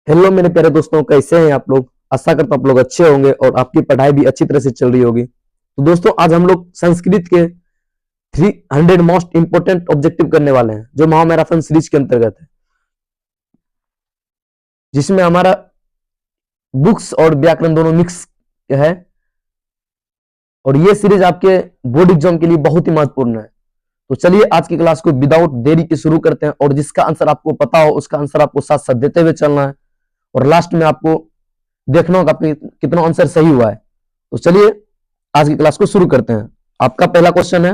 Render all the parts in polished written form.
Hello मेरे प्यारे दोस्तों, कैसे हैं आप लोग। आशा करता हूं आप लोग अच्छे होंगे और आपकी पढ़ाई भी अच्छी तरह से चल रही होगी। तो दोस्तों, आज हम लोग संस्कृत के 300 मोस्ट इंपोर्टेंट ऑब्जेक्टिव करने वाले हैं, जो महामैराथन सीरीज के अंतर्गत है, जिसमें हमारा बुक्स और व्याकरण दोनों मिक्स है। और ये सीरीज आपके बोर्ड एग्जाम के लिए बहुत ही महत्वपूर्ण है। तो चलिए आज की क्लास को विदाउट देरी के शुरू करते हैं, और जिसका आंसर आपको पता हो उसका आंसर आपको साथ साथ देते हुए चलना है, और लास्ट में आपको देखना होगा आपके कितना आंसर सही हुआ है। तो चलिए आज की क्लास को शुरू करते हैं। आपका पहला क्वेश्चन है,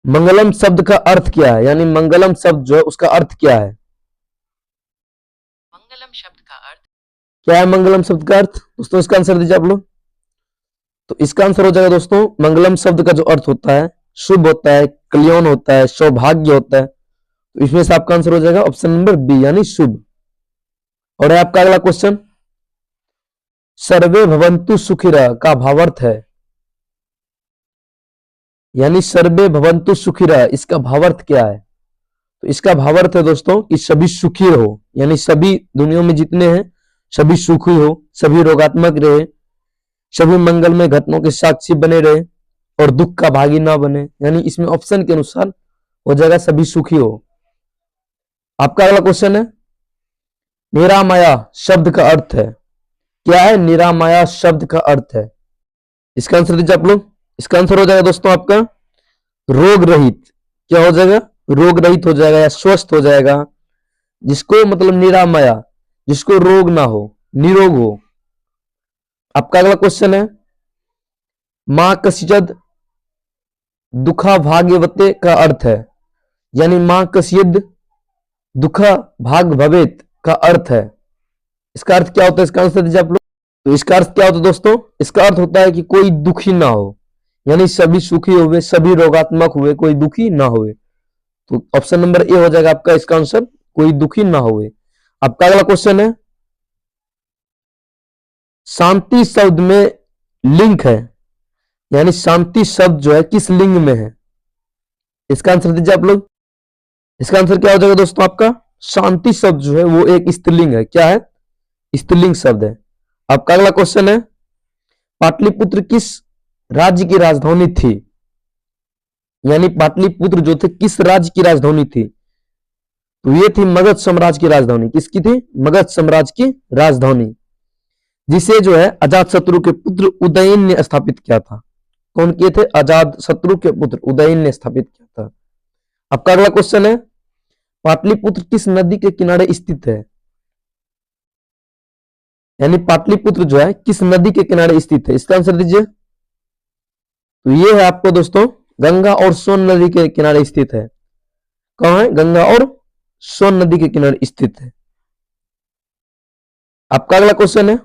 मंगलम शब्द का अर्थ क्या है। यानी मंगलम शब्द जो है उसका अर्थ क्या है। मंगलम शब्द का अर्थ क्या है मंगलम शब्द का अर्थ। दोस्तों इसका आंसर दीजिए आप लोग। तो इसका आंसर हो जाएगा दोस्तों, मंगलम शब्द का जो अर्थ होता है शुभ होता है, कल्याण होता है, सौभाग्य होता है। तो इसमें से आपका आंसर हो जाएगा ऑप्शन नंबर बी, यानी शुभ। और है आपका अगला क्वेश्चन, सर्वे भवन्तु सुखिनः का भावार्थ है। यानी सर्वे भवन्तु सुखिनः, इसका भावार्थ क्या है। तो इसका भावार्थ है दोस्तों कि सभी सुखी हो, यानी सभी दुनिया में जितने हैं सभी सुखी हो, सभी रोगात्मक रहे, सभी मंगलमय घटनाओं के साक्षी बने रहे और दुख का भागी ना बने। यानी इसमें ऑप्शन के अनुसार हो जाएगा सभी सुखी हो। आपका अगला क्वेश्चन है, निरामया शब्द का अर्थ है। क्या है निरामया शब्द का अर्थ है। इसका आंसर दीजिए आप लोग। इसका आंसर हो जाएगा दोस्तों आपका रोग रहित। क्या हो जाएगा, रोग रहित हो जाएगा या स्वस्थ हो जाएगा, जिसको मतलब निरामया, जिसको रोग ना हो, निरोग हो। आपका अगला क्वेश्चन है, मां कसियद दुखा भाग्यवते का अर्थ है। यानी मां कसियद दुखा भाग भवेत का अर्थ है। इसका अर्थ क्या होता है, इसका आंसर दीजिए आप लोग। तो इसका अर्थ क्या होता है दोस्तों, इसका अर्थ होता है कि कोई दुखी ना हो, यानी सभी सुखी हुए, सभी रोगात्मक हुए, कोई दुखी ना हुए। तो ऑप्शन नंबर ए हो जाएगा आपका इसका आंसर, कोई दुखी ना हुए। आपका अगला क्वेश्चन है, शांति शब्द में लिंग है। यानी शांति शब्द जो है किस लिंग में है। इसका आंसर दीजिए आप लोग। इसका आंसर क्या हो जाएगा दोस्तों आपका, शांति शब्द जो है वो एक स्त्रीलिंग है। क्या है, स्त्रीलिंग शब्द है। आपका अगला क्वेश्चन है, पाटलिपुत्र किस राज्य की राजधानी थी। यानी पाटलिपुत्र जो थे किस राज्य की राजधानी थी। तो ये थी मगध साम्राज्य की राजधानी। किसकी थी, मगध साम्राज्य की राजधानी, जिसे जो है अजात शत्रु के पुत्र उदयन ने स्थापित किया था। कौन किए थे, अजात शत्रु के पुत्र उदयन ने स्थापित किया था। आपका अगला क्वेश्चन है, पाटलिपुत्र किस नदी के किनारे स्थित है। यानी पाटलिपुत्र जो है किस नदी के किनारे स्थित है। इसका आंसर दीजिए। तो ये है आपको दोस्तों गंगा और सोन नदी के किनारे स्थित है। कहां है, गंगा और सोन नदी के किनारे स्थित है। आपका अगला क्वेश्चन है,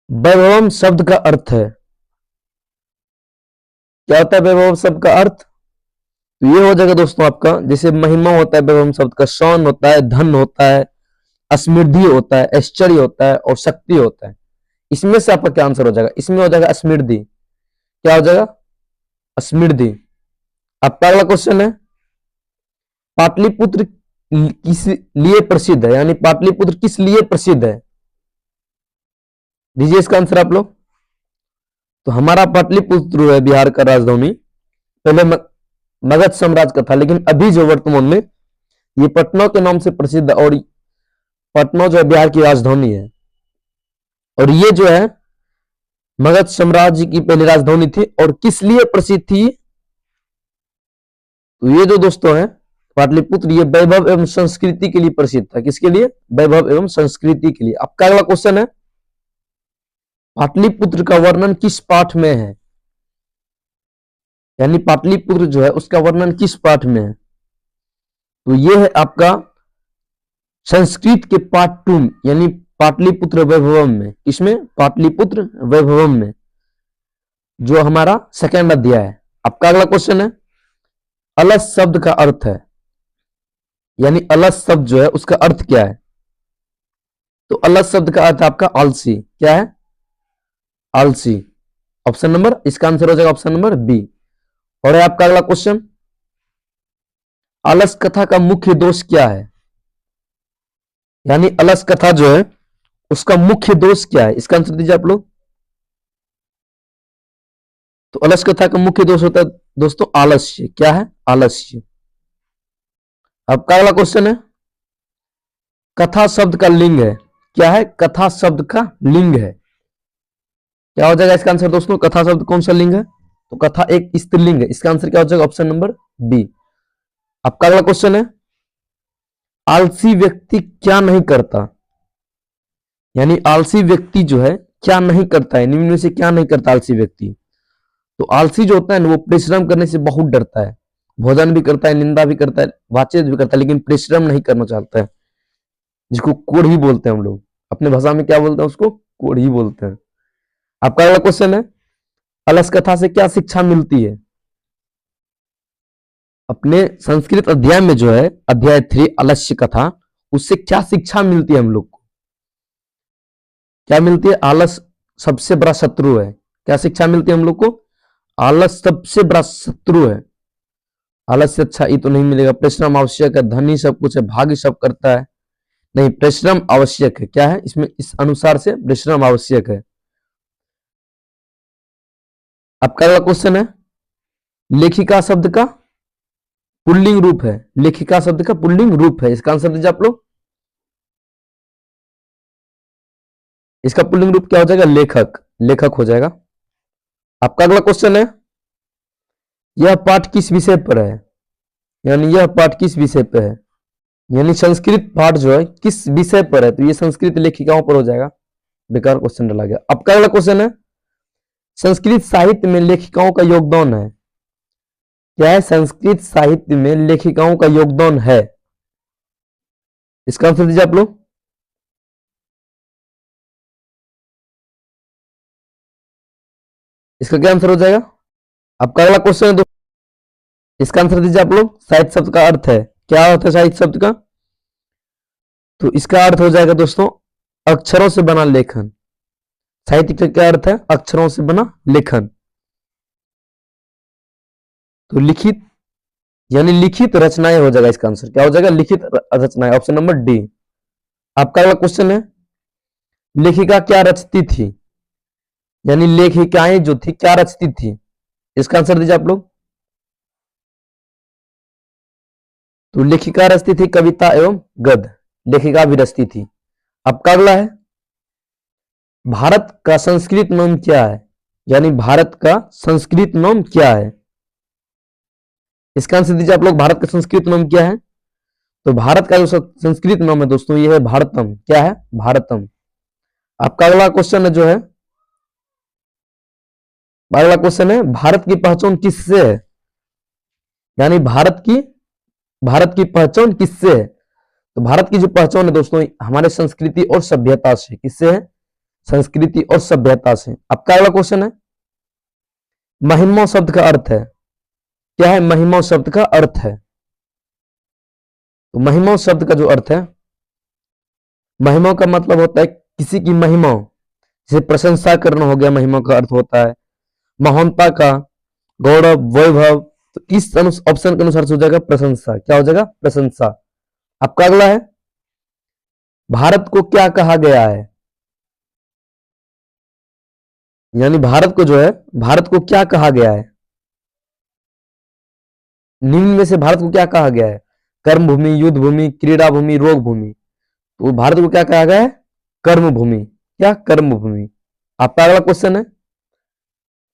वैभवम शब्द का अर्थ है। क्या होता है वैभव शब्द का अर्थ। तो ये हो जाएगा दोस्तों आपका, जैसे महिमा होता है वैभव शब्द का, शान होता है, धन होता है, अस्मृद्धि होता है, ऐश्वर्य होता है और शक्ति होता है। इसमें से आपका क्या आंसर हो जाएगा, इसमें हो जाएगा अस्मृद्धि। क्या हो जाएगा, अस्मृद्धि। आपका अगला क्वेश्चन है, पाटलिपुत्र किस लिए प्रसिद्ध है। यानी पाटलिपुत्र किस लिए प्रसिद्ध है, दीजिए इसका आंसर आप लोग। तो हमारा पाटलिपुत्र है बिहार का राजधानी, पहले मगध साम्राज्य का था, लेकिन अभी जो वर्तमान में ये पटना के नाम से प्रसिद्ध है, और पटना जो है बिहार की राजधानी है। और ये जो है मगध साम्राज्य की पहली राजधानी थी। और किस लिए प्रसिद्ध थी, तो ये जो दोस्तों है पाटलिपुत्र, ये वैभव एवं संस्कृति के लिए प्रसिद्ध था। किसके लिए, वैभव एवं संस्कृति के लिए। आपका अगला क्वेश्चन है, पाटलिपुत्र का वर्णन किस पाठ में है। यानी पाटलिपुत्र जो है उसका वर्णन किस पाठ में है। तो ये है आपका संस्कृत के पाठ 2, यानी पाटलिपुत्र वैभवम में। इसमें पाटलिपुत्र वैभवम में जो हमारा सेकंड अध्याय है। आपका अगला क्वेश्चन है, अलस शब्द का अर्थ है। यानी अलस शब्द जो है उसका अर्थ क्या है। तो अलस शब्द का अर्थ आपका आलसी। क्या है, आलसी। ऑप्शन नंबर, इसका आंसर हो जाएगा ऑप्शन नंबर बी। और है आपका अगला क्वेश्चन, आलस कथा का मुख्य दोष क्या है। यानी अलस कथा जो है उसका मुख्य दोष क्या है, इसका आंसर दीजिए आप लोग। तो अलस कथा का मुख्य दोष होता है दोस्तों आलस्य। क्या है? आलस्य। आपका अगला क्वेश्चन है, कथा शब्द का लिंग है। क्या है? कथा शब्द का लिंग है। क्या हो जाएगा इसका आंसर दोस्तों? कथा शब्द कौन सा लिंग है? तो कथा एक स्त्रीलिंग है। इसका आंसर क्या हो जाएगा? Option number B. आपका अगला क्वेश्चन है, आलसी व्यक्ति क्या नहीं करता। यानी आलसी व्यक्ति जो है क्या नहीं करता है, निम्न में से क्या नहीं करता आलसी व्यक्ति। तो आलसी जो होता है ना वो परिश्रम करने से बहुत डरता है। भोजन भी करता है, निंदा भी करता है, बातचीत भी करता है, लेकिन परिश्रम नहीं करना चाहता है, जिसको कोढ़ी बोलते हैं हम लोग। अपने भाषा में क्या बोलते हैं उसको? कोढ़ी बोलते हैं। आपका अगला क्वेश्चन है, अलस कथा से क्या शिक्षा मिलती है। अपने संस्कृत अध्याय में जो है अध्याय 3 अलस्य कथा, उससे क्या शिक्षा मिलती है हम लोग को? क्या मिलती है? आलस सबसे बड़ा शत्रु है। क्या शिक्षा मिलती है हम लोग को? आलस सबसे बड़ा शत्रु है। आलस से अच्छा ये तो नहीं मिलेगा। परिश्रम आवश्यक है, धन ही सब कुछ है, भाग्य सब करता है। नहीं, परिश्रम आवश्यक है। क्या है इसमें? इस अनुसार से परिश्रम आवश्यक है। आपका अगला क्वेश्चन है, लेखिका शब्द का पुल्लिंग रूप है। लेखिका शब्द का पुल्लिंग रूप है। इसका आंसर दीजिए आप लोग। इसका पुल्लिंग रूप क्या हो जाएगा? लेखक। लेखक हो जाएगा। आपका अगला क्वेश्चन है, यह पाठ किस विषय पर है। यानी यह पाठ किस विषय पर है, यानी संस्कृत पाठ जो है किस विषय पर है। तो ये संस्कृत लेखिकाओं पर हो जाएगा। बेकार क्वेश्चन डाला गया। आपका अगला क्वेश्चन है, संस्कृत साहित्य में लेखिकाओं का योगदान है। क्या है? संस्कृत साहित्य में लेखिकाओं का योगदान है। इसका आंसर दीजिए आप लोग। इसका क्या आंसर हो जाएगा? आपका अगला क्वेश्चन है दोस्तों, इसका आंसर दीजिए आप लोग। साहित्य शब्द का अर्थ है। क्या अर्थ है साहित्य शब्द का? तो इसका अर्थ हो जाएगा दोस्तों अक्षरों से बना लेखन। साहित्य का क्या अर्थ है? अक्षरों से बना लेखन। तो लिखित यानी लिखित रचनाएं हो जाएगा इसका आंसर। क्या हो जाएगा? लिखित रचनाएं। Option number D. आपका अगला क्वेश्चन है, लेखिका क्या रचती थी। यानी लेखिकाएं जो थी क्या रचती थी। इसका आंसर दीजिए आप लोग। तो लेखिका रचती थी कविता एवं गद्य। लेखिका भी रचती थी। आपका अगला है, भारत का संस्कृत नाम क्या है। यानी भारत का संस्कृत नाम क्या है। इसका आंसर दीजिए आप लोग। भारत का संस्कृत नाम क्या है? तो भारत का जो संस्कृत नाम है दोस्तों ये है भारतम। क्या है? भारतम। आपका अगला क्वेश्चन है जो है, अगला क्वेश्चन है, भारत की पहचान किससे है। यानी भारत की पहचान किससे है। तो भारत की जो पहचान है दोस्तों हमारे संस्कृति और सभ्यता से। किससे है? संस्कृति और सभ्यता से। आपका अगला क्वेश्चन है, महिमा शब्द का अर्थ है। क्या है? महिमा शब्द का अर्थ है। तो महिमा शब्द का जो अर्थ है, महिमा का मतलब होता है किसी की महिमा, जैसे प्रशंसा करना हो गया, महिमा का अर्थ होता है महानता का, गौरव, वैभव। तो इस ऑप्शन के अनुसार से हो जाएगा प्रशंसा। क्या हो जाएगा? प्रशंसा। आपका अगला है, भारत को क्या कहा गया है। यानी भारत को जो है, भारत को क्या कहा गया है। निम्न में से भारत को क्या कहा गया है? कर्म भूमि, युद्ध भूमि, क्रीड़ा भूमि, रोग भूमि। तो भारत को क्या कहा गया है? कर्म भूमि। क्या? कर्म भूमि। आपका अगला क्वेश्चन है,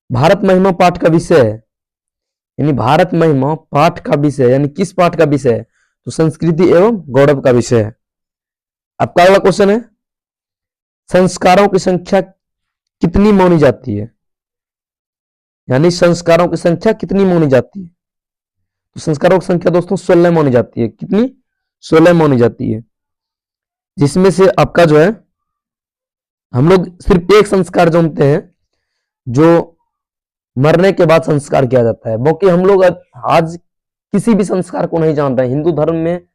भारत महिमा पाठ का विषय है। यानी भारत महिमा पाठ का विषय यानी किस पाठ का विषय है? तो संस्कृति एवं गौरव का विषय है। आपका अगला क्वेश्चन है, संस्कारों की संख्या कितनी मानी जाती है। यानी संस्कारों की संख्या कितनी मानी जाती है। तो संस्कारों की संख्या दोस्तों 16 मानी जाती है। कितनी? 16 मानी जाती है। जिसमें से आपका जो है, हम लोग सिर्फ एक संस्कार जानते हैं जो मरने के बाद संस्कार किया जाता है। बाकी हम लोग आज किसी भी संस्कार को नहीं जान रहे हैं। हिंदू धर्म में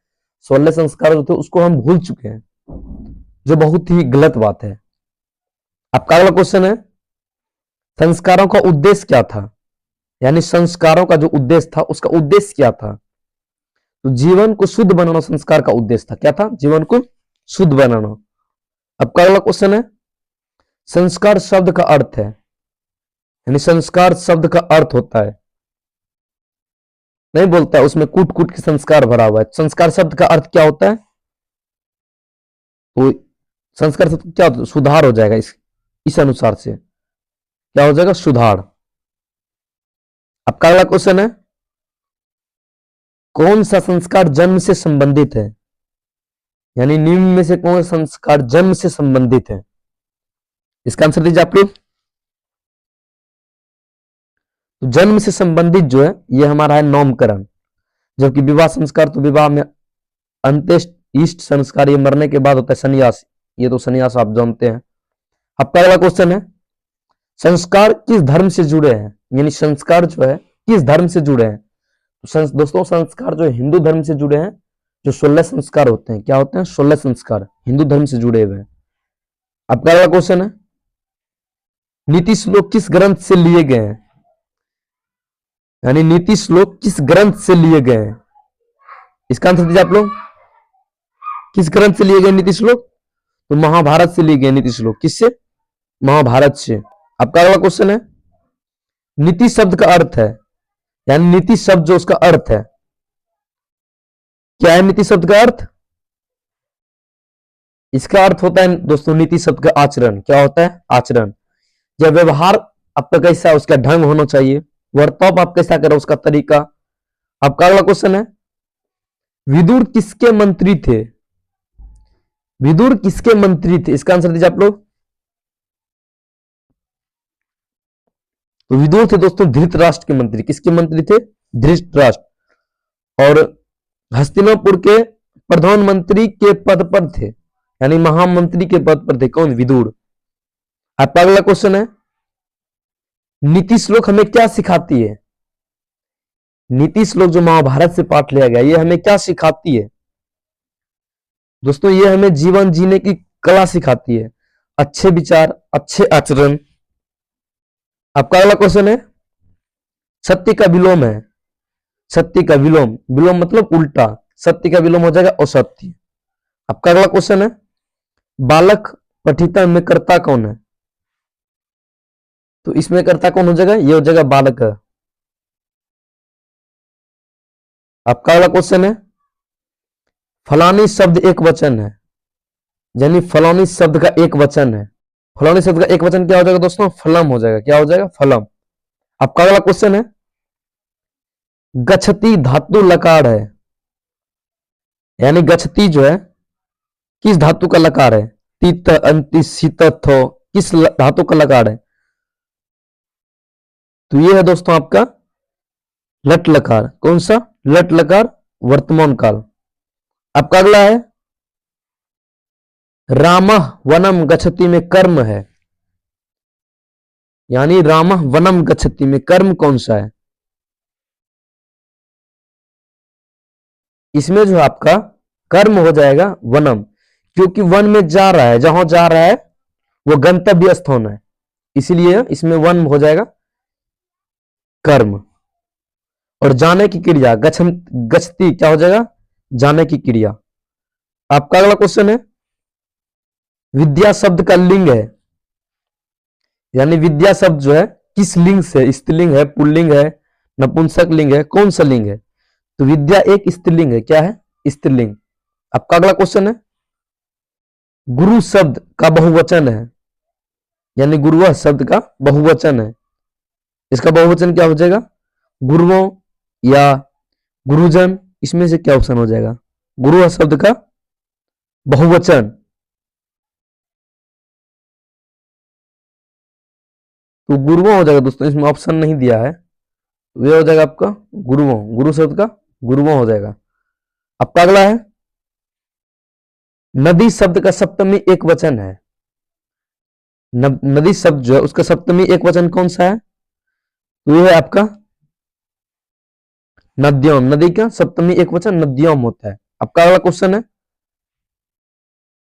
16 संस्कार जो थे उसको हम भूल चुके हैं, जो बहुत ही गलत बात है। आपका अगला क्वेश्चन है, संस्कारों का उद्देश्य क्या था। यानी संस्कारों का जो उद्देश्य था उसका उद्देश्य क्या था। तो जीवन को शुद्ध बनाना संस्कार का उद्देश्य था। क्या था? जीवन को शुद्ध बनाना। अब का अगला क्वेश्चन है, संस्कार शब्द का अर्थ है, यानी संस्कार शब्द का अर्थ होता है, नहीं बोलता है उसमें कूट कूट के संस्कार भरा हुआ है। संस्कार शब्द का अर्थ क्या होता है? तो संस्कार शब्द क्या होता है? सुधार हो जाएगा। इस अनुसार से क्या हो जाएगा? सुधार। अब का अगला क्वेश्चन है, कौन सा संस्कार जन्म से संबंधित है, यानी निम्न में से कौन सा संस्कार जन्म से संबंधित है? इसका आंसर दीजिए आप लोग। तो जन्म से संबंधित जो है ये हमारा है नामकरण, जबकि विवाह संस्कार तो विवाह में अंत्येष्ट इष्ट संस्कार ये मरने के बाद होता है। संन्यास, ये तो संन्यास आप जानते हैं। अब अगला क्वेश्चन है, संस्कार किस धर्म से जुड़े हैं, यानी संस्कार जो है किस धर्म से जुड़े हैं? तो दोस्तों संस्कार जो हिंदू धर्म से जुड़े हैं। जो 16 संस्कार होते हैं, क्या होते हैं? 16 संस्कार हिंदू धर्म से जुड़े हुए हैं। अब अगला क्वेश्चन है, नीति श्लोक किस ग्रंथ से लिए गए हैं, यानी नीति श्लोक किस ग्रंथ से लिए गए हैं? इसका आंसर दीजिए आप लोग। किस ग्रंथ से लिए गए नीति श्लोक? तो महाभारत से लिए गए नीति श्लोक। किससे? महाभारत से। आपका अगला क्वेश्चन है, नीति शब्द का अर्थ है, यानी नीति शब्द जो उसका अर्थ है, क्या है नीति शब्द का अर्थ? इसका अर्थ होता है दोस्तों नीति शब्द का आचरण। क्या होता है? आचरण। जब व्यवहार आपका कैसा है उसका ढंग होना चाहिए, वर्ताव आप कैसा करें उसका तरीका। आपका अगला क्वेश्चन है, विदुर किसके मंत्री थे? विदुर किसके मंत्री थे? इसका आंसर दीजिए आप लोग। तो विदुर थे दोस्तों धृतराष्ट्र के मंत्री। किसके मंत्री थे? धृतराष्ट्र। और हस्तिनापुर के प्रधानमंत्री के पद पर थे, यानी महामंत्री के पद पर थे। कौन? विदुर। आपका अगला क्वेश्चन है, नीति श्लोक हमें क्या सिखाती है? नीति श्लोक जो महाभारत से पाठ लिया गया, ये हमें क्या सिखाती है? दोस्तों ये हमें जीवन जीने की कला सिखाती है, अच्छे विचार, अच्छे आचरण। आपका अगला क्वेश्चन है, सत्य का विलोम है। सत्य का विलोम, विलोम मतलब उल्टा, सत्य का विलोम हो जाएगा असत्य। आपका अगला क्वेश्चन है, बालक पठिता में कर्ता कौन है? तो इसमें कर्ता कौन हो जाएगा? ये हो जाएगा बालक। आपका अगला क्वेश्चन है, फलानी शब्द एक वचन है, यानी फलानी शब्द का एक वचन है। फलानी शब्द का एक वचन क्या हो जाएगा दोस्तों? फलम हो जाएगा। क्या हो जाएगा? फलम। आपका अगला क्वेश्चन है, गच्छति धातु लकार है, यानी गच्छति जो है किस धातु का लकार है? तीत अंति सीत थो, किस धातु का लकार है? तो ये है दोस्तों आपका लट लकार। कौन सा? लट लकार, वर्तमान काल। आपका अगला है, रामः वनम गच्छति में कर्म है, यानी रामः वनम गच्छति में कर्म कौन सा है? इसमें जो आपका कर्म हो जाएगा वनम, क्योंकि वन में जा रहा है, जहां जा रहा है वो गंतव्य स्थान है, इसलिए इसमें वन हो जाएगा कर्म। और जाने की क्रिया गच्छति क्या हो जाएगा? जाने की क्रिया। आपका अगला क्वेश्चन है, विद्या शब्द का लिंग है, यानी विद्या शब्द जो है किस लिंग से? स्त्रीलिंग है, पुल्लिंग है, नपुंसक लिंग है, कौन सा लिंग है? तो विद्या एक स्त्रीलिंग है। क्या है? स्त्रीलिंग। आपका अगला क्वेश्चन है, गुरु शब्द का बहुवचन है, यानी गुरुआ शब्द का बहुवचन है। इसका बहुवचन क्या हो जाएगा? गुरुओं या गुरुजन, इसमें से क्या ऑप्शन हो जाएगा? गुरु शब्द का बहुवचन। तो गुरुओं हो जाएगा दोस्तों, इसमें ऑप्शन नहीं दिया है, वे हो जाएगा आपका गुरुओं। गुरु शब्द का गुरुओं हो जाएगा। आपका अगला है, नदी शब्द का सप्तमी एक वचन है। नदी शब्द जो है उसका सप्तमी एक वचन कौन सा है? तो ये है आपका नद्योम। नदी का सप्तमी एक वचन नद्योम होता है। आपका अगला क्वेश्चन है,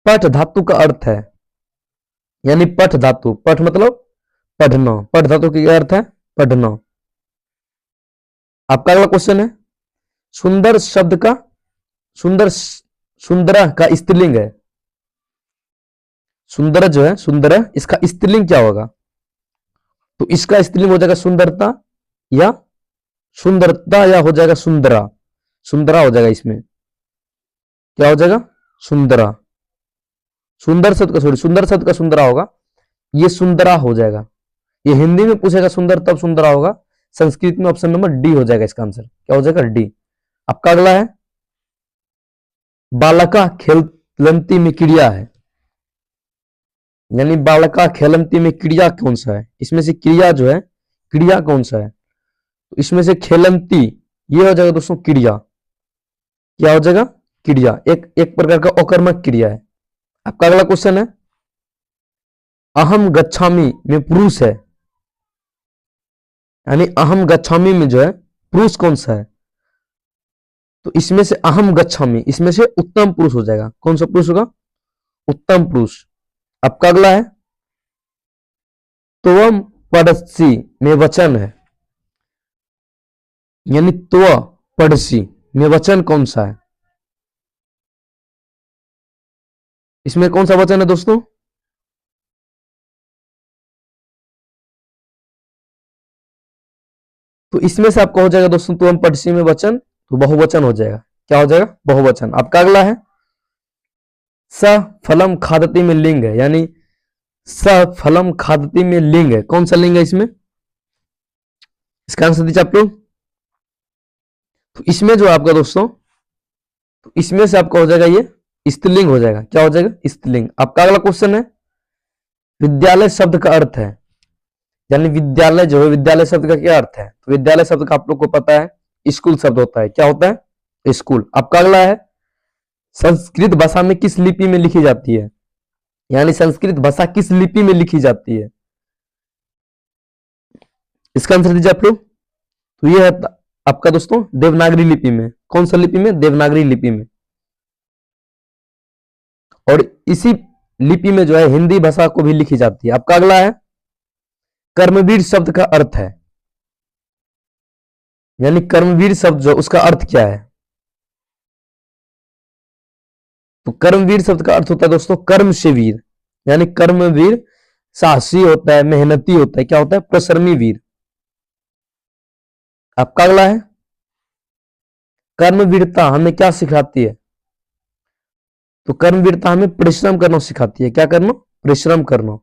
पठ धातु का अर्थ है, यानी पठ धातु, पठ मतलब पढ़ना, पठ धातु का क्या अर्थ है? पढ़ना। आपका अगला क्वेश्चन है, सुंदर शब्द का सुंदरा का स्त्रीलिंग है, सुंदर जो है, सुंदर, इसका स्त्रीलिंग क्या होगा? तो इसका स्त्रीलिंग हो जाएगा सुंदरता या सुंदरता, या हो जाएगा सुंदरा। सुंदरा हो जाएगा, इसमें क्या हो जाएगा? सुंदरा। सुंदर शब्द का, सॉरी, सुंदर शब्द का सुंदरा होगा, ये सुंदरा हो जाएगा। ये हिंदी में पूछेगा सुंदर तब सुंदरा होगा, संस्कृत में ऑप्शन नंबर डी हो जाएगा इसका आंसर। क्या हो जाएगा? डी। आपका अगला है बालका खेलंती में क्रिया है, यानी बालका खेलंती में क्रिया कौन सा है? इसमें से क्रिया जो है, क्रिया कौन सा है? तो इसमें से खेलंती, ये हो जाएगा दोस्तों क्रिया। क्या हो जाएगा? क्रिया। एक प्रकार का अकर्मक क्रिया है। आपका अगला क्वेश्चन है अहम गच्छामि में पुरुष है, यानी अहम गच्छामि में जो है पुरुष कौन सा है? तो इसमें से अहम गच्छामि, इसमें से उत्तम पुरुष हो जाएगा। कौन सा पुरुष होगा? उत्तम पुरुष। आपका अगला है त्वम पड़सी में वचन है, यानी त्व पड़सी में वचन कौन सा है? इसमें कौन सा वचन है दोस्तों? तो इसमें से आपका हो जाएगा दोस्तों त्वम पड़सी में वचन, तो बहुवचन हो जाएगा। क्या हो जाएगा? बहुवचन। आपका अगला है स फलम खादती में लिंग है, यानी स फलम खादती में लिंग है, कौन सा लिंग है इसमें? इसका आंसर दीजिए आप लोग। तो इसमें जो आपका दोस्तों, तो इसमें से आपका हो जाएगा ये स्त्रीलिंग हो जाएगा। क्या हो जाएगा? स्त्रीलिंग। आपका अगला क्वेश्चन है विद्यालय शब्द का अर्थ है, यानी विद्यालय जो है, विद्यालय शब्द का क्या अर्थ है? तो विद्यालय शब्द का आप लोग को पता है स्कूल शब्द होता है। क्या होता है? स्कूल। आपका अगला है संस्कृत भाषा में किस लिपि में लिखी जाती है, यानी संस्कृत भाषा किस लिपि में लिखी जाती है? इसका आंसर दीजिए आप लोग। तो ये है आपका दोस्तों देवनागरी लिपि में। कौन सा लिपि में? देवनागरी लिपि में। और इसी लिपि में जो है हिंदी भाषा को भी लिखी जाती है। आपका अगला है कर्मवीर शब्द का अर्थ है, यानी कर्मवीर शब्द जो उसका अर्थ क्या है? तो कर्मवीर शब्द का अर्थ होता है दोस्तों कर्म से वीर, यानी कर्मवीर साहसी होता है, मेहनती होता है। क्या होता है? परिश्रमी वीर। आपका अगला है कर्मवीरता हमें क्या सिखाती है? तो कर्मवीरता हमें परिश्रम करना सिखाती है। क्या करना? परिश्रम करना।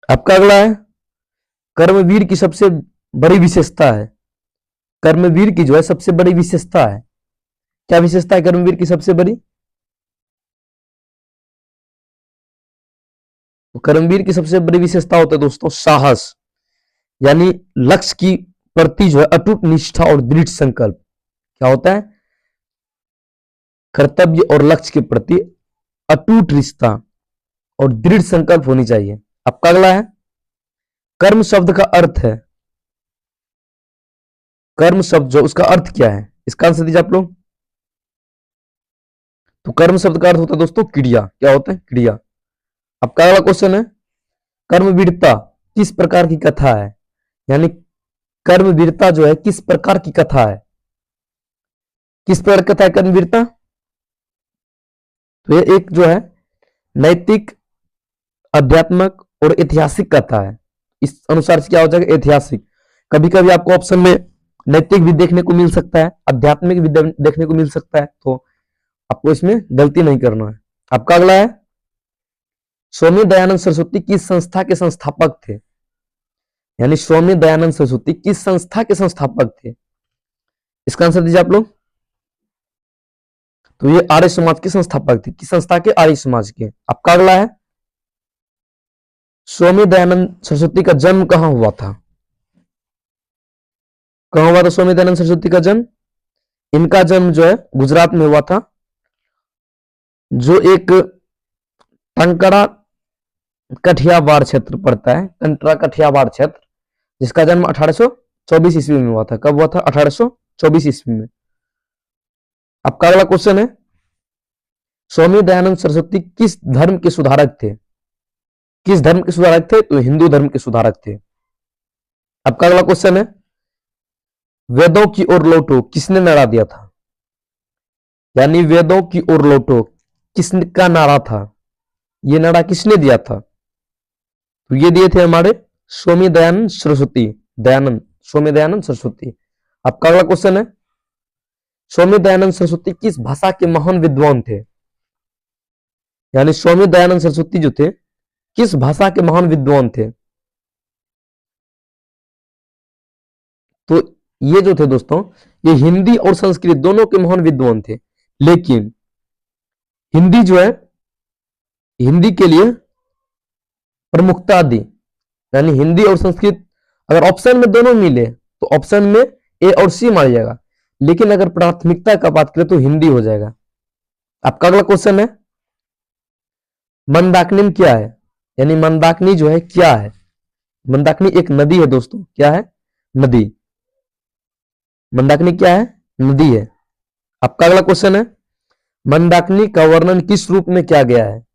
आपका अगला है कर्मवीर की सबसे बड़ी विशेषता है, कर्मवीर की जो है सबसे बड़ी विशेषता है, क्या विशेषता है कर्मवीर की सबसे बड़ी? तो कर्मवीर की सबसे बड़ी विशेषता होता है दोस्तों साहस, यानी लक्ष्य की प्रति जो है अटूट निष्ठा और दृढ़ संकल्प। क्या होता है? कर्तव्य और लक्ष्य के प्रति अटूट रिश्ता और दृढ़ संकल्प होनी चाहिए। आपका अगला है कर्म शब्द का अर्थ है, कर्म शब्द जो उसका अर्थ क्या है? इसका आंसर दीजिए आप लोग। तो कर्म शब्द का अर्थ होता है दोस्तों क्रिया। क्या होता है? क्रिया। आपका अगला क्वेश्चन है कर्मवीरता किस प्रकार की कथा है, यानी कर्मवीरता जो है किस प्रकार की कथा है? किस प्रकार की कथा है कर्मवीरता? तो ये एक जो है नैतिक, आध्यात्मिक और ऐतिहासिक कथा है। इस अनुसार से क्या हो जाएगा? ऐतिहासिक। कभी कभी आपको ऑप्शन में नैतिक भी देखने को मिल सकता है, आध्यात्मिक भी देखने को मिल सकता है, तो आपको इसमें गलती नहीं करना है। आपका अगला है स्वामी दयानंद सरस्वती किस संस्था के संस्थापक थे, यानी स्वामी दयानंद सरस्वती किस संस्था के संस्थापक थे? इसका आंसर दीजिए आप लोग। तो ये आर्य समाज के संस्थापक थे। किस संस्था के? आर्य समाज के। आपका अगला है स्वामी दयानंद सरस्वती का जन्म कहां हुआ था? कहां हुआ था स्वामी दयानंद सरस्वती का जन्म? इनका जन्म जो है गुजरात में हुआ था, जो एक टंकड़ा कठियावाड़ क्षेत्र पड़ता है, टंकड़ा कठियावाड़ क्षेत्र, जिसका जन्म 1824 ईस्वी में हुआ था। कब हुआ था? 1824 ईस्वी में। आपका अगला क्वेश्चन है स्वामी दयानंद सरस्वती किस धर्म के सुधारक थे? किस धर्म के सुधारक थे? तो हिंदू धर्म के सुधारक थे। आपका अगला क्वेश्चन है वेदों की ओर लौटो किसने नारा दिया था, यानी वेदों की ओर लौटो किसका नारा था? ये नारा किसने दिया था? तो ये दिए थे हमारे स्वामी दयानंद सरस्वती, स्वामी दयानंद सरस्वती। आपका अगला क्वेश्चन है, स्वामी दयानंद सरस्वती किस भाषा के महान विद्वान थे? यानी स्वामी दयानंद सरस्वती जो थे किस भाषा के महान विद्वान थे? तो ये जो थे दोस्तों, ये हिंदी और संस्कृत दोनों के महान विद्वान थे, लेकिन हिंदी जो है, हिंदी के लिए प्रमुखता दी। यानी हिंदी और संस्कृत अगर ऑप्शन में दोनों मिले तो ऑप्शन में ए और सी मार जाएगा, लेकिन अगर प्राथमिकता का बात करें तो हिंदी हो जाएगा। आपका अगला क्वेश्चन है, मंदाकिनी क्या है? यानी मंदाकिनी जो है क्या है? मंदाकिनी एक नदी है दोस्तों, क्या है? नदी। मंदाकिनी क्या है? नदी है। आपका अगला क्वेश्चन है, मंदाकिनी का वर्णन किस रूप में किया गया है?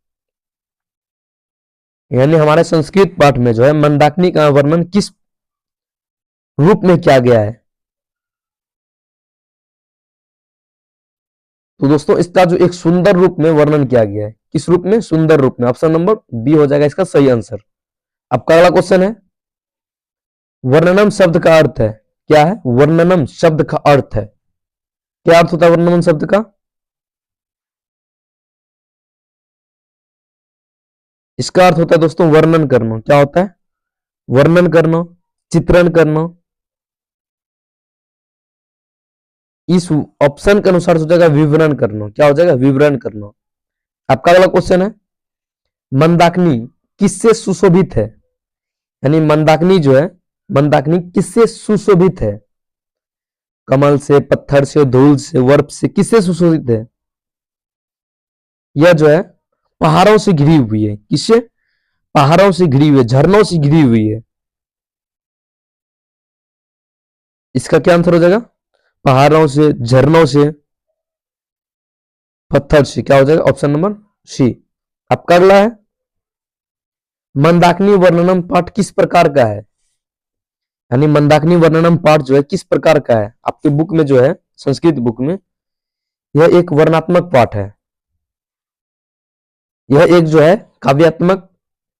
यानी हमारे संस्कृत पाठ में जो है मंदाकिनी का वर्णन किस रूप में किया गया है? तो दोस्तों इसका जो एक सुंदर रूप में वर्णन किया गया है, किस रूप में? सुंदर रूप में। ऑप्शन नंबर बी हो जाएगा इसका सही आंसर। आपका अगला क्वेश्चन है, वर्णनम शब्द का अर्थ है, क्या है? वर्णनम शब्द का अर्थ है, क्या अर्थ होता है वर्णनम शब्द का? इसका अर्थ होता है दोस्तों वर्णन करना। क्या होता है? वर्णन करना, चित्रण करना। इस ऑप्शन के अनुसार हो जाएगा विवरण करना। क्या हो जाएगा? विवरण करना। आपका अगला क्वेश्चन है, मंदाकिनी किससे सुशोभित है? यानी मंदाकिनी जो है, मंदाकिनी किससे सुशोभित है? कमल से, पत्थर से, धूल से, वर्प से, किससे सुशोभित है? यह जो है पहाड़ों से घिरी हुई है। किससे? पहाड़ों से घिरी हुई है, झरनों से घिरी हुई है। इसका क्या आंसर हो जाएगा? पहाड़ों से, झरनों से, पत्थर से। क्या हो जाएगा? Option number C. आपका अगला है, मंदाकिनी वर्णनम पाठ किस प्रकार का है? यानी मंदाकिनी वर्णनम पाठ जो है किस प्रकार का है? आपके बुक में जो है, संस्कृत बुक में, यह एक वर्णात्मक पाठ है। यह एक जो है काव्यात्मक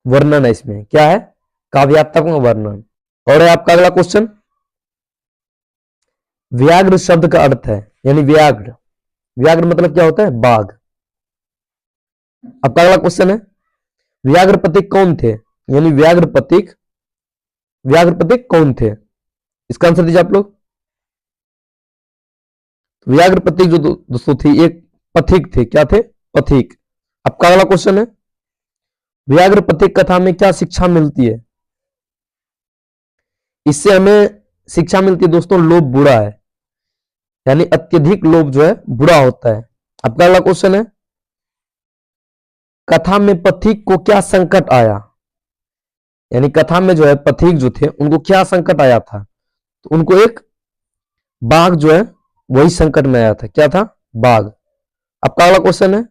वर्णन है। इसमें क्या है? काव्यात्मक वर्णन। और है आपका अगला क्वेश्चन, व्याघ्र शब्द का अर्थ है। यानी व्याघ्र, व्याघ्र मतलब क्या होता है? बाघ। आपका अगला क्वेश्चन है, व्याघ्र प्रतीक कौन थे? यानी व्याघ्र प्रतीक कौन थे? इसका आंसर दीजिए आप लोग। व्याघ्र प्रतीक जो दोस्तों थी एक पथिक थे। क्या थे? पथिक। आपका अगला क्वेश्चन है, व्याघ्र प्रतीक कथा में क्या शिक्षा मिलती है? इससे हमें शिक्षा मिलती है दोस्तों, लोभ बुरा है। यानी अत्यधिक लोभ जो है बुरा होता है। आपका अगला क्वेश्चन है, कथा में पथिक को क्या संकट आया? यानी कथा में जो है पथिक जो थे उनको क्या संकट आया था? तो उनको एक बाघ जो है वही संकट में आया था। क्या था? बाघ। आपका अगला क्वेश्चन है,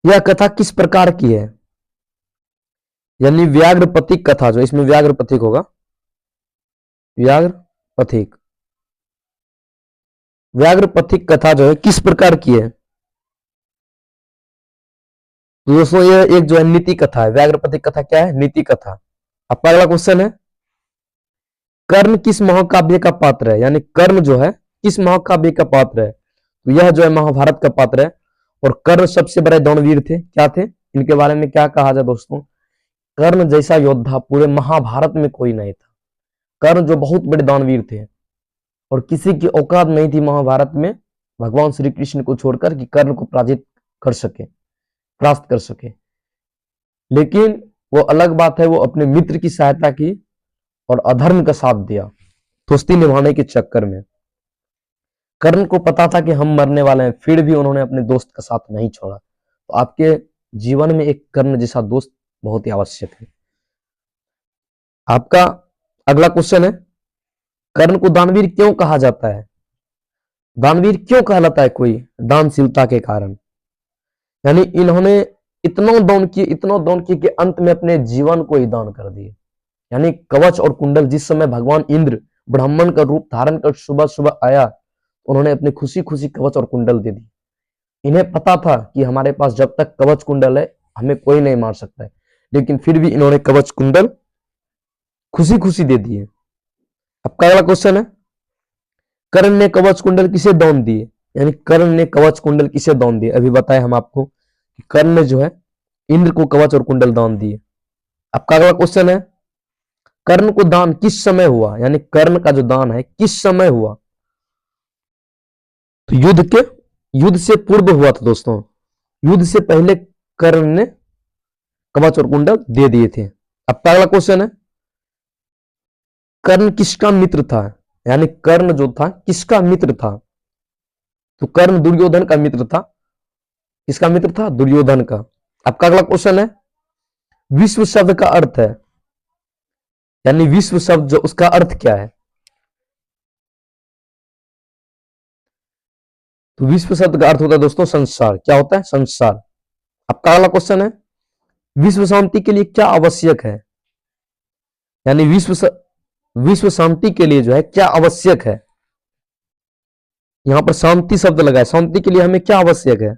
यह कथा किस प्रकार की है? यानी व्याघ्र प्रतीक कथा जो, इसमें व्याघ्र प्रतीक होगा, व्याघ्र प्रतीक, व्याघ्र प्रतीक कथा जो है किस प्रकार की है? तो दोस्तों यह एक जो है नीति कथा है। व्याघ्र प्रतीक कथा क्या है? नीति कथा। आपका अगला क्वेश्चन है, कर्ण किस महाकाव्य का पात्र है? यानी कर्ण जो है किस महाकाव्य का पात्र है? तो यह जो है महाभारत का पात्र है। और कर्ण सबसे बड़े दानवीर थे। क्या थे? इनके बारे में क्या कहा जाए दोस्तों, कर्ण जैसा योद्धा पूरे महाभारत में कोई नहीं था। कर्ण जो बहुत बड़े दानवीर थे और किसी की औकात नहीं थी महाभारत में भगवान श्री कृष्ण को छोड़कर कि कर्ण को पराजित कर सके, परास्त कर सके। लेकिन वो अलग बात है, वो अपने मित्र की सहायता की और अधर्म का साथ दिया दोस्ती निभाने के चक्कर में। कर्ण को पता था कि हम मरने वाले हैं, फिर भी उन्होंने अपने दोस्त का साथ नहीं छोड़ा। तो आपके जीवन में एक कर्ण जैसा दोस्त बहुत ही आवश्यक है। आपका अगला क्वेश्चन है, कर्ण को दानवीर क्यों कहा जाता है? दानवीर क्यों कहलाता है कोई? दानशीलता के कारण। यानी इन्होंने इतना दान किए कि अंत में अपने जीवन को ही दान कर दिए। यानी कवच और कुंडल, जिस समय भगवान इंद्र ब्राह्मण का रूप धारण कर सुबह सुबह आया, उन्होंने अपनी खुशी खुशी कवच और कुंडल दे दी। इन्हें पता था कि हमारे पास जब तक कवच कुंडल है हमें कोई नहीं मार सकता है। लेकिन फिर भी इन्होंने कवच कुंडल खुशी खुशी दे दिए। आपका अगला क्वेश्चन है, कर्ण ने कवच कुंडल किसे दान दिए? यानी कर्ण ने कवच कुंडल किसे दान दिए? अभी बताए हम आपको कि कर्ण ने जो है इंद्र को कवच और कुंडल दान दिए। आपका अगला क्वेश्चन है, कर्ण को दान किस समय हुआ? यानी कर्ण का जो दान है किस समय हुआ? तो युद्ध से पूर्व हुआ था दोस्तों। युद्ध से पहले कर्ण ने कवच और कुंडल दे दिए थे। आपका अगला क्वेश्चन है, कर्ण किसका मित्र था? यानी कर्ण जो था किसका मित्र था? तो कर्ण दुर्योधन का मित्र था। किसका मित्र था? दुर्योधन का। आपका अगला क्वेश्चन है, विश्व शब्द का अर्थ है, यानी विश्व शब्द जो उसका अर्थ क्या है? तो विश्व शब्द का अर्थ होता है दोस्तों संसार। क्या होता है? संसार। आपका अगला क्वेश्चन है, विश्व शांति के लिए क्या आवश्यक है? यानी विश्व शांति के लिए जो है क्या आवश्यक है? यहां पर शांति शब्द लगा है। शांति के लिए हमें क्या आवश्यक है?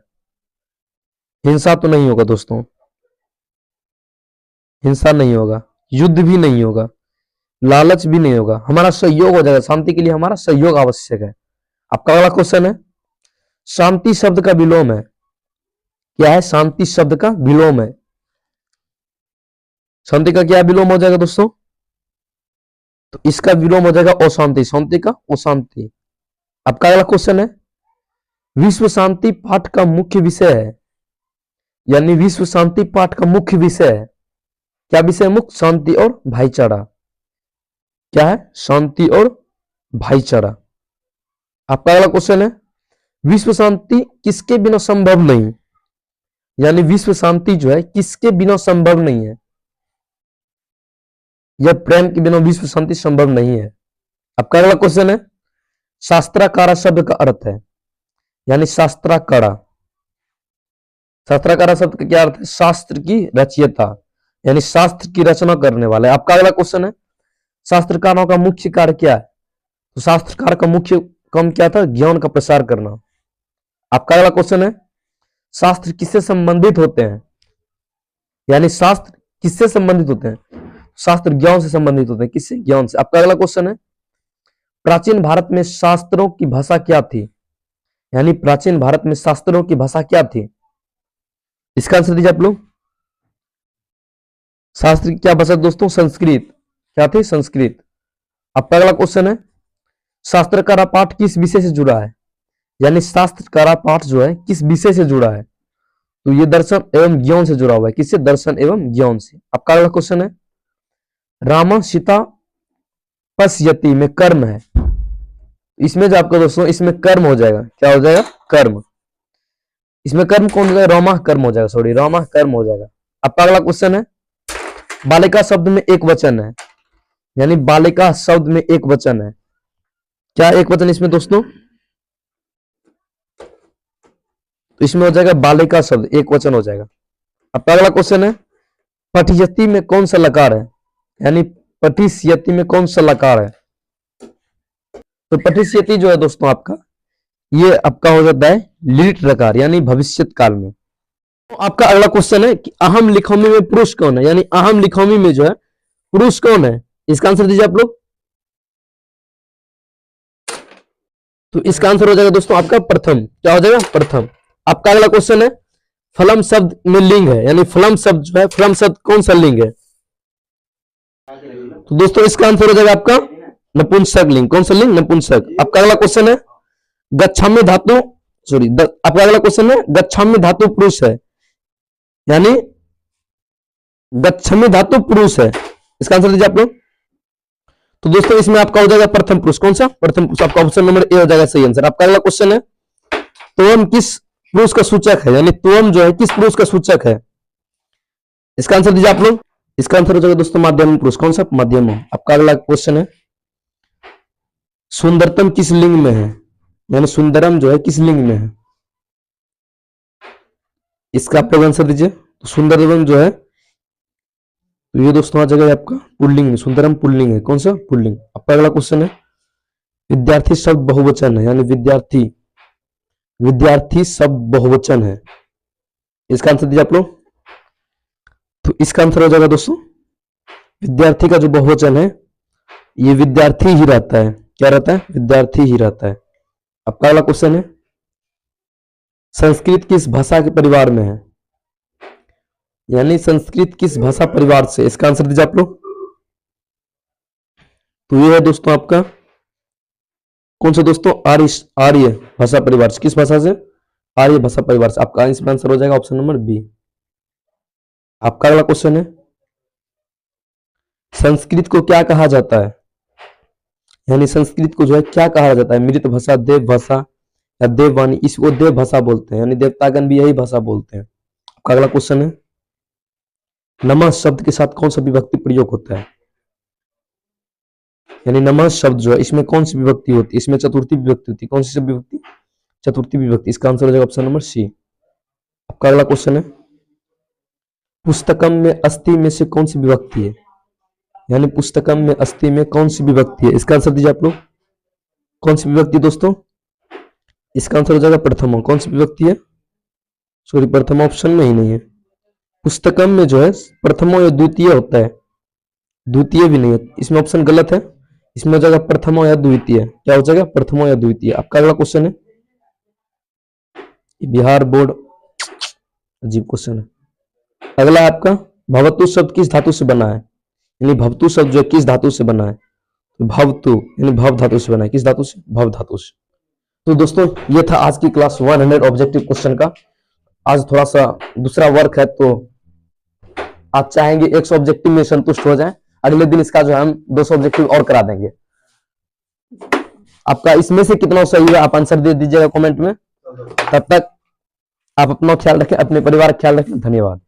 हिंसा तो नहीं होगा दोस्तों, हिंसा नहीं होगा, युद्ध भी नहीं होगा, लालच भी नहीं होगा, हमारा सहयोग हो जाएगा। शांति के लिए हमारा सहयोग आवश्यक है। आपका अगला क्वेश्चन है, शांति शब्द का विलोम है। क्या है? शांति शब्द का विलोम है। शांति का क्या विलोम हो जाएगा दोस्तों? तो इसका विलोम हो जाएगा अशांति। शांति का अशांति। आपका अगला क्वेश्चन है, विश्व शांति पाठ का मुख्य विषय है। यानी विश्व शांति पाठ का मुख्य विषय है। क्या विषय? मुख्य शांति और भाईचारा। क्या है? शांति और भाईचारा। आपका अगला क्वेश्चन है, विश्व शांति किसके बिना संभव नहीं? यानी विश्व शांति जो है किसके बिना संभव नहीं है? यह प्रेम के बिना विश्व शांति संभव नहीं है। आपका अगला क्वेश्चन है, शास्त्राकारा शब्द का अर्थ है। यानी शास्त्राकारा, शास्त्राकारा शब्द का क्या अर्थ है? शास्त्र की रचयिता, यानी शास्त्र की रचना करने वाला है। आपका अगला क्वेश्चन है, शास्त्रकारों का मुख्य कार्य क्या है? तो शास्त्रकार का मुख्य काम क्या था? ज्ञान का प्रसार करना। आपका अगला क्वेश्चन है, शास्त्र किससे संबंधित होते हैं? यानी शास्त्र किससे संबंधित होते हैं? शास्त्र ज्ञान से संबंधित होते हैं। किससे? ज्ञान से। आपका अगला क्वेश्चन है, प्राचीन भारत में शास्त्रों की भाषा क्या थी? यानी प्राचीन भारत में शास्त्रों की भाषा क्या थी? इसका आंसर दीजिए आप लोग। शास्त्र की क्या भाषा दोस्तों? संस्कृत। क्या थी? संस्कृत। आपका अगला क्वेश्चन है, शास्त्रकारा पाठ किस विषय से जुड़ा है? यानी शास्त्रकारा पाठ जो है किस विषय से जुड़ा है? तो ये दर्शन एवं ज्ञान से जुड़ा हुआ है। किससे? दर्शन एवं ज्ञान से। आपका अगला क्वेश्चन है, राम सीता पश्यति में कर्म है। इसमें जो आपका दोस्तों इसमें कर्म हो जाएगा। क्या हो जाएगा? कर्म। इसमें कर्म कौन हो जाएगा? रामा कर्म हो जाएगा। सॉरी, रामा कर्म हो जाएगा। आपका अगला क्वेश्चन है, बालिका शब्द में एक वचन है। यानी बालिका शब्द में एक वचन है। क्या एक वचन इसमें दोस्तों? तो इसमें हो जाएगा बालिका शब्द एक वचन हो जाएगा। आपका अगला क्वेश्चन है, पठियति में कौन सा लकार है? यानी पठिष्यति में कौन सा लकार है? तो पठिष्यति जो है दोस्तों आपका, ये आपका हो जाता है लिट लकार, यानी भविष्यत काल में। तो आपका अगला क्वेश्चन है कि अहम लिखोमी में पुरुष कौन है? यानी अहम लिखोमी में जो है पुरुष कौन है? इसका आंसर दीजिए आप लोग। तो इसका आंसर हो जाएगा दोस्तों आपका प्रथम। क्या हो जाएगा? प्रथम। आपका अगला क्वेश्चन है, फलम शब्द में लिंग है। यानी फलम शब्द जो है, फलम शब्द कौन सा लिंग है? तो दोस्तों इसका आंसर हो जाएगा आपका नपुंसक लिंग। कौन सा लिंग? नपुंसक। आपका अगला क्वेश्चन है, गच्छामि धातु सॉरी आपका अगला क्वेश्चन है, गच्छामि धातु पुरुष है। यानी गच्छामि धातु पुरुष है। इसका आंसर दीजिए आप लोग। तो दोस्तों इसमें आपका हो जाएगा प्रथम पुरुष। कौन सा? प्रथम पुरुष। आपका ऑप्शन नंबर ए हो जाएगा सही आंसर। आपका अगला क्वेश्चन है, त्वम किस पुरुष का सूचक है? यानी त्वम जो है किस पुरुष का सूचक है? इसका आंसर दीजिए आप लोग। इसका आंसर हो जाएगा दोस्तों माध्यम पुरुष। कौन सा? मध्यम। आपका अगला क्वेश्चन है, सुंदरतम किस लिंग में है? यानी सुंदरम जो है किस लिंग में है? इसका आप लोग आंसर दीजिए। तो सुंदरम जो है, तो ये दोस्तों आ जाएगा आपका पुल्लिंग में। सुंदरम पुल्लिंग है। कौन सा? पुल्लिंग। आपका अगला क्वेश्चन है, विद्यार्थी शब्द बहुवचन है। यानी विद्यार्थी शब्द बहुवचन है। इसका आंसर दीजिए आप लोग। तो इसका आंसर हो जाएगा दोस्तों, विद्यार्थी का जो बहुवचन है ये विद्यार्थी ही रहता है। क्या रहता है? विद्यार्थी ही रहता है। आपका अगला क्वेश्चन है, संस्कृत किस भाषा के परिवार में है? यानी संस्कृत किस भाषा परिवार से, इसका आंसर दीजिए आप लोग। तो ये है दोस्तों आपका कौन सा दोस्तों? आर्य भाषा परिवार से। किस भाषा से? आर्य भाषा परिवार से। आपका इसमें आंसर हो जाएगा ऑप्शन नंबर बी। आपका अगला क्वेश्चन है, संस्कृत को क्या कहा जाता है? यानी संस्कृत को जो है क्या कहा जाता है? मृत भाषा, देव भाषा या देववाणी? इसको देव भाषा बोलते हैं, यानी देवतागण भी यही भाषा बोलते हैं। आपका अगला क्वेश्चन है, नमः शब्द के साथ कौन सा विभक्ति प्रयोग होता है? यानी नमः शब्द जो है इसमें कौन सी विभक्ति होती है? इसमें चतुर्थी विभक्ति होती है। कौन सी विभक्ति? चतुर्थी विभक्ति। इसका आंसर हो जाएगा ऑप्शन नंबर सी। आपका अगला क्वेश्चन है, पुस्तकम में अस्थि में से कौन सी विभक्ति है? यानी पुस्तकम में अस्थि में कौन सी विभक्ति है? इसका आंसर दीजिए आप लोग। कौन सी विभक्ति दोस्तों? इसका आंसर हो जाएगा प्रथमा। कौन सी विभक्ति है? सॉरी, प्रथमा ऑप्शन में ही नहीं है। पुस्तकम में जो है प्रथमो या द्वितीय होता है, द्वितीय भी नहीं है। इसमें ऑप्शन गलत है, इसमें हो जाएगा प्रथमो या द्वितीय। क्या हो जाएगा? प्रथमो या द्वितीय। आपका अगला क्वेश्चन है, बिहार बोर्ड अजीब क्वेश्चन है। अगला है आपका, भवतु शब्द किस धातु से बना है? यानी भवतु शब्द जो है किस धातु से बना है? तो भवतु यानी भव धातु से बना है। किस धातु से? भव धातु से। तो दोस्तों ये था आज की क्लास 100 ऑब्जेक्टिव क्वेश्चन का। आज थोड़ा सा दूसरा वर्क है, तो आप चाहेंगे 100 ऑब्जेक्टिव में संतुष्ट हो जाएं, अगले दिन इसका जो है हम 200 ऑब्जेक्टिव और करा देंगे। आपका इसमें से कितना सही है आप आंसर दे दीजिएगा कमेंट में। तब तक आप अपना ख्याल रखें, अपने परिवार का ख्याल रखें। धन्यवाद।